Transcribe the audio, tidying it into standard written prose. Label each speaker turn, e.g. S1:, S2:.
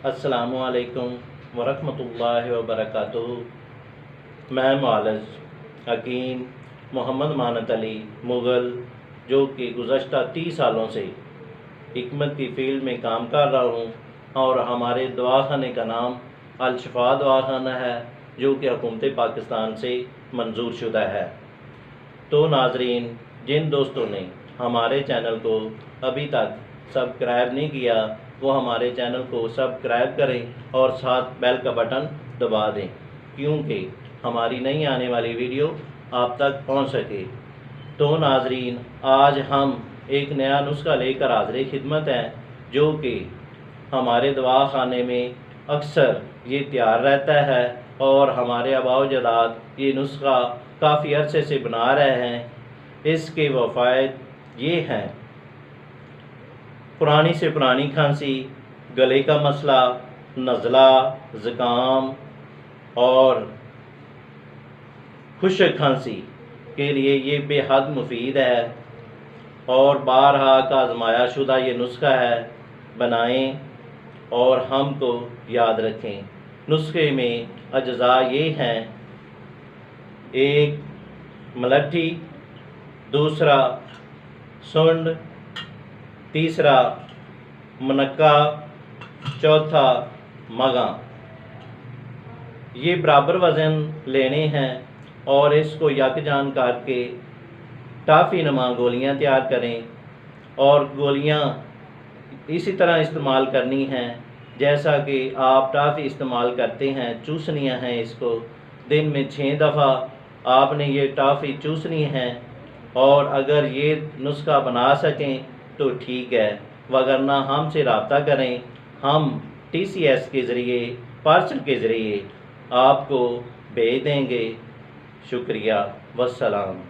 S1: السلام علیکم ورحمۃ اللہ وبرکاتہ۔ میں معالج حکیم محمد مانت علی مغل، جو کہ گزشتہ 30 سالوں سے حکمت کی فیلڈ میں کام کر رہا ہوں، اور ہمارے دواخانے کا نام الشفا دواخانہ ہے، جو کہ حکومت پاکستان سے منظور شدہ ہے۔ تو ناظرین، جن دوستوں نے ہمارے چینل کو ابھی تک سبسکرائب نہیں کیا، وہ ہمارے چینل کو سبسکرائب کریں اور ساتھ بیل کا بٹن دبا دیں، کیونکہ ہماری نئی آنے والی ویڈیو آپ تک پہنچ سکے۔ تو ناظرین، آج ہم ایک نیا نسخہ لے کر حاضر خدمت ہیں، جو کہ ہمارے دواخانے میں اکثر یہ تیار رہتا ہے، اور ہمارے آباء و اجداد یہ نسخہ کافی عرصے سے بنا رہے ہیں۔ اس کے فوائد یہ ہیں: پرانی سے پرانی کھانسی، گلے کا مسئلہ، نزلہ، زکام اور خشک کھانسی کے لیے یہ بے حد مفید ہے، اور بارہا کا آزمایا شدہ یہ نسخہ ہے۔ بنائیں اور ہم کو یاد رکھیں۔ نسخے میں اجزاء یہ ہیں: ایک ملٹھی، دوسرا سنڈ، تیسرا منکا، چوتھا مگاں۔ یہ برابر وزن لینے ہیں اور اس کو یکجان کر کے ٹافی نما گولیاں تیار کریں، اور گولیاں اسی طرح استعمال کرنی ہیں جیسا کہ آپ ٹافی استعمال کرتے ہیں۔ چوسنیاں ہیں، اس کو دن میں 6 دفعہ آپ نے یہ ٹافی چوسنی ہے، اور اگر یہ نسخہ بنا سکیں تو ٹھیک ہے، وگرنہ ہم سے رابطہ کریں، ہم TCS کے ذریعے، پارسل کے ذریعے آپ کو بھیج دیں گے۔ شکریہ، والسلام۔